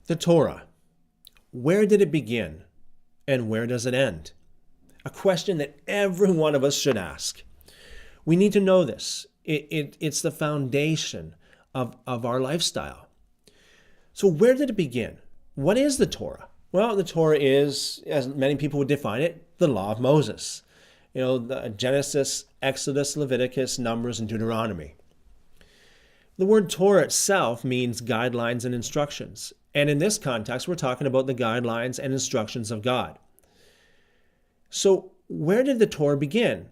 The Torah. Where did it begin and where does it end? A question that every one of us should ask. We need to know this. It's the foundation of our lifestyle. So where did it begin? What is the Torah? Well, the Torah is, as many people would define it, the law of Moses. The Genesis, Exodus, Leviticus, Numbers, and Deuteronomy. The word Torah itself means guidelines and instructions. And in this context, we're talking about the guidelines and instructions of God. So where did the Torah begin?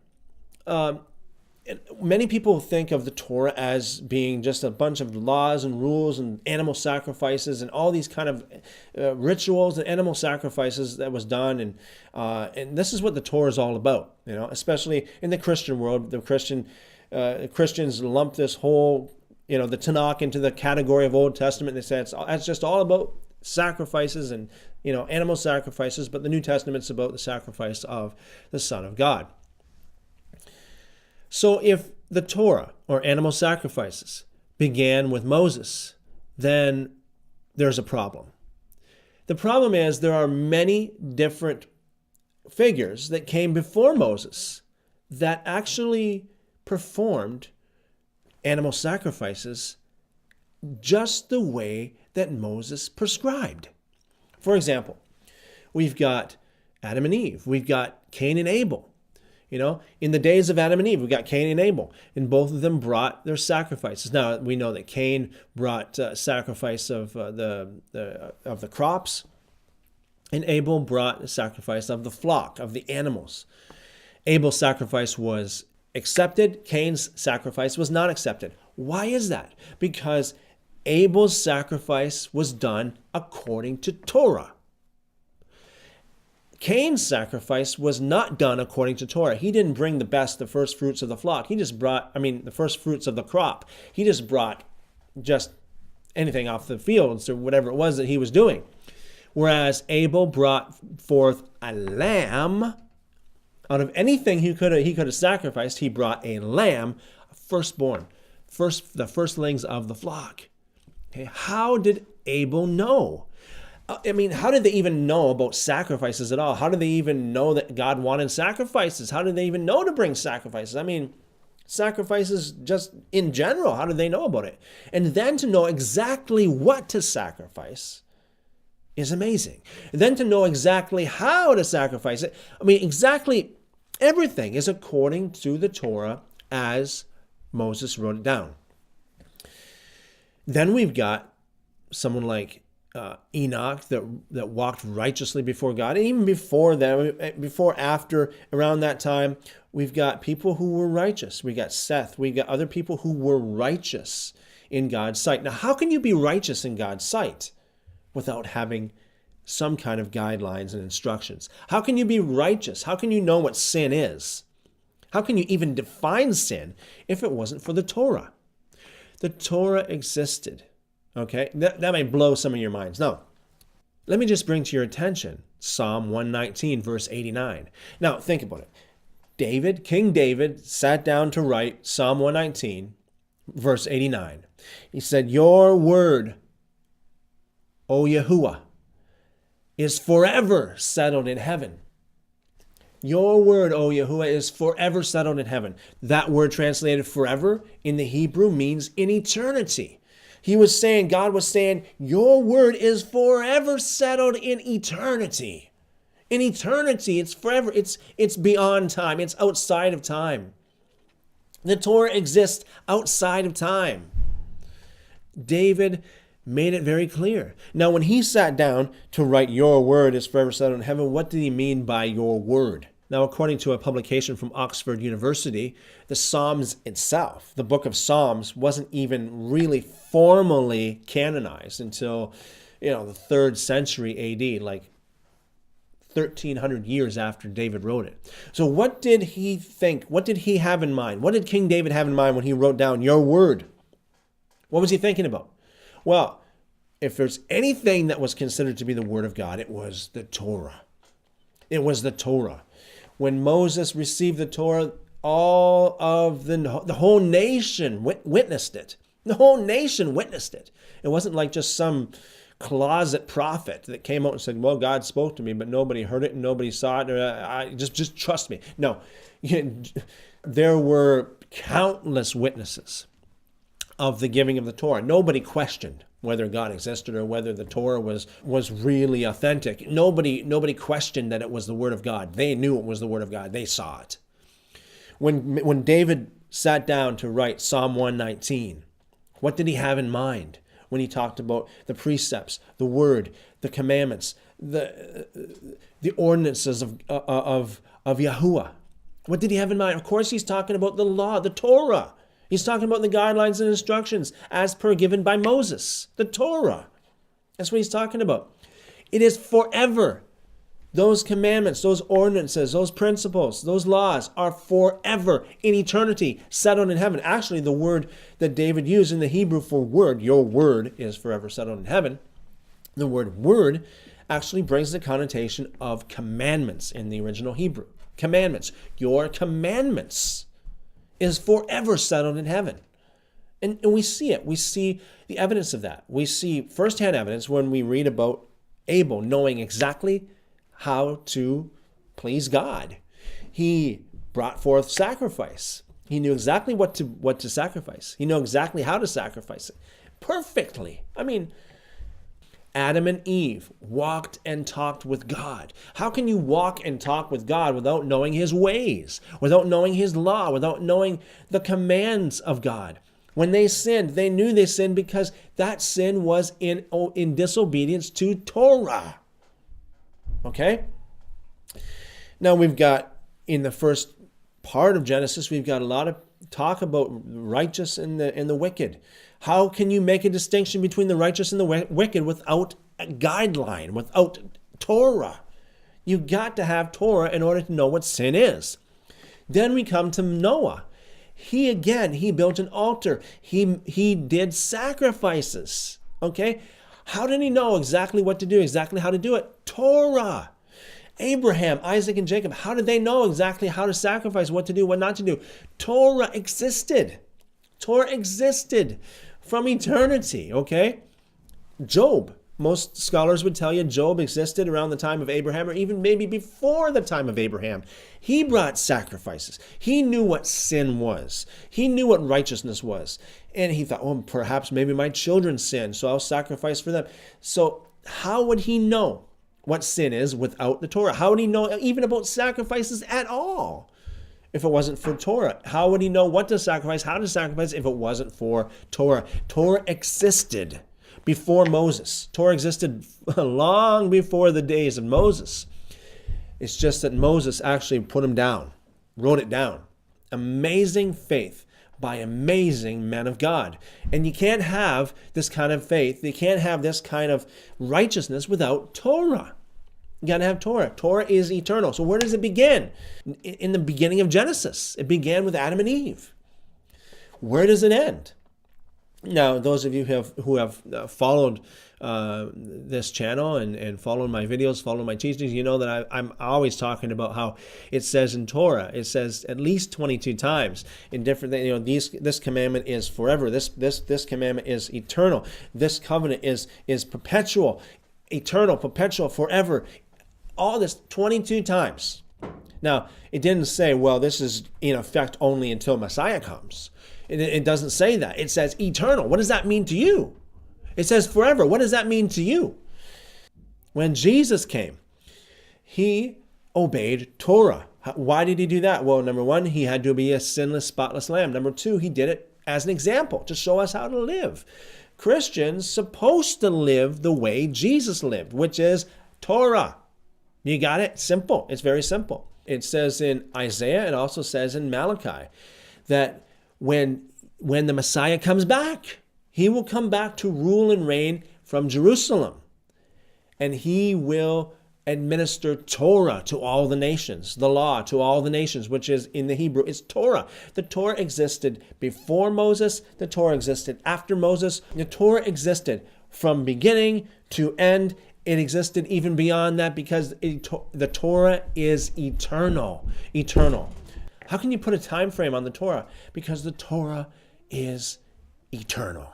Many people think of the Torah as being just a bunch of laws and rules and animal sacrifices and all these kind of rituals and animal sacrifices that was done. And this is what the Torah is all about, especially in the Christian world. The Christians lump this whole, the Tanakh into the category of Old Testament. They say it's just all about sacrifices and, animal sacrifices, but the New Testament's about the sacrifice of the Son of God. So if the Torah, or animal sacrifices, began with Moses, then there's a problem. The problem is there are many different figures that came before Moses that actually performed animal sacrifices just the way that Moses prescribed. For example, we've got Adam and Eve. We've got Cain and Abel. In the days of Adam and Eve, we've got Cain and Abel, and both of them brought their sacrifices. Now, we know that Cain brought sacrifice of the crops, and Abel brought the sacrifice of the flock, of the animals. Abel's sacrifice was accepted. Cain's sacrifice was not accepted. Why is that? Because Abel's sacrifice was done according to Torah. Cain's sacrifice was not done according to Torah. He didn't bring the best, the first fruits of the flock. He just brought, the first fruits of the crop. He just brought just anything off the fields or whatever it was that he was doing. Whereas Abel brought forth a lamb. Out of anything he could have sacrificed, he brought a lamb, a firstborn, the firstlings of the flock. Okay, how did Abel know? How did they even know about sacrifices at all? How did they even know that God wanted sacrifices? How did they even know to bring sacrifices? Sacrifices just in general, how did they know about it? And then to know exactly what to sacrifice is amazing. And then to know exactly how to sacrifice it, exactly everything is according to the Torah as Moses wrote it down. Then we've got someone like Enoch that walked righteously before God. And even before that, around that time, we've got people who were righteous. We got Seth. We got other people who were righteous in God's sight. Now, how can you be righteous in God's sight without having some kind of guidelines and instructions? How can you be righteous? How can you know what sin is? How can you even define sin if it wasn't for the Torah? The Torah existed. Okay, that may blow some of your minds. No, let me just bring to your attention Psalm 119, verse 89. Now, think about it. King David sat down to write Psalm 119, verse 89. He said, "Your word, O Yahuwah, is forever settled in heaven." Your word, O Yahuwah, is forever settled in heaven. That word translated forever in the Hebrew means in eternity. God was saying, your word is forever settled in eternity. In eternity, it's forever. It's beyond time. It's outside of time. The Torah exists outside of time. David made it very clear. Now, when he sat down to write your word is forever settled in heaven, what did he mean by your word? Now, according to a publication from Oxford University, the Psalms itself, the book of Psalms, wasn't even really formally canonized until, the 3rd century AD, like 1,300 years after David wrote it. So what did he think? What did he have in mind? What did King David have in mind when he wrote down your word? What was he thinking about? Well, if there's anything that was considered to be the word of God, it was the Torah. It was the Torah. When Moses received the Torah, all of the whole nation witnessed it. The whole nation witnessed it. It wasn't like just some closet prophet that came out and said, well, God spoke to me, but nobody heard it and nobody saw it. Just trust me. No, there were countless witnesses of the giving of the Torah. Nobody questioned whether God existed or whether the Torah was really authentic. Nobody questioned that it was the Word of God. They knew it was the Word of God. They saw it. When David sat down to write Psalm 119, what did he have in mind when he talked about the precepts, the Word, the commandments, the ordinances of Yahuwah? What did he have in mind? Of course, he's talking about the law, the Torah. He's talking about the guidelines and instructions as per given by Moses, the Torah. That's what he's talking about. It is forever. Those commandments, those ordinances, those principles, those laws are forever in eternity, settled in heaven. Actually, the word that David used in the Hebrew for word, your word is forever settled in heaven. The word word actually brings the connotation of commandments in the original Hebrew. Commandments. Your commandments is forever settled in heaven. And we see it. We see the evidence of that. We see firsthand evidence when we read about Abel knowing exactly how to please God. He brought forth sacrifice. He knew exactly what to sacrifice. He knew exactly how to sacrifice it perfectly. I mean, Adam and Eve walked and talked with God. How can you walk and talk with God without knowing his ways, without knowing his law, without knowing the commands of God? When they sinned, they knew they sinned because that sin was in disobedience to Torah. Okay? Now we've got, in the first part of Genesis, we've got a lot of talk about righteous and the wicked. How can you make a distinction between the righteous and the wicked without a guideline, without Torah? You got to have Torah in order to know what sin is. Then we come to Noah. He built an altar. He did sacrifices. Okay? How did he know exactly what to do, exactly how to do it? Torah. Abraham, Isaac, and Jacob, how did they know exactly how to sacrifice, what to do, what not to do? Torah existed. Torah existed from eternity, okay? Job, most scholars would tell you Job existed around the time of Abraham or even maybe before the time of Abraham. He brought sacrifices. He knew what sin was. He knew what righteousness was. And he thought, oh, perhaps maybe my children sin, so I'll sacrifice for them. So how would he know what sin is without the Torah? How would he know even about sacrifices at all if it wasn't for Torah? How would he know what to sacrifice, how to sacrifice if it wasn't for Torah? Torah existed before Moses. Torah existed long before the days of Moses. It's just that Moses actually put them down, wrote it down. Amazing faith by amazing men of God. And you can't have this kind of faith, you can't have this kind of righteousness without Torah. You got to have Torah. Torah is eternal. So where does it begin? In the beginning of Genesis. It began with Adam and Eve. Where does it end? Now, those of you who have followed this channel and followed my videos, followed my teachings, you know that I'm always talking about how it says in Torah, it says at least 22 times in different things, you know, this commandment is forever. This commandment is eternal. This covenant is perpetual, eternal, perpetual, forever. All this 22 times. Now, it didn't say, well, this is in effect only until Messiah comes. It doesn't say that. It says eternal. What does that mean to you? It says forever. What does that mean to you? When Jesus came, he obeyed Torah. Why did he do that? Well, number one, he had to be a sinless, spotless lamb. Number two, he did it as an example to show us how to live. Christians supposed to live the way Jesus lived, which is Torah. You got it? Simple. It's very simple. It says in Isaiah, it also says in Malachi, that when the Messiah comes back, he will come back to rule and reign from Jerusalem. And he will administer Torah to all the nations, the law to all the nations, which is in the Hebrew, it's Torah. The Torah existed before Moses. The Torah existed after Moses. The Torah existed from beginning to end. It existed even beyond that because the Torah is eternal. Eternal. How can you put a time frame on the Torah? Because the Torah is eternal.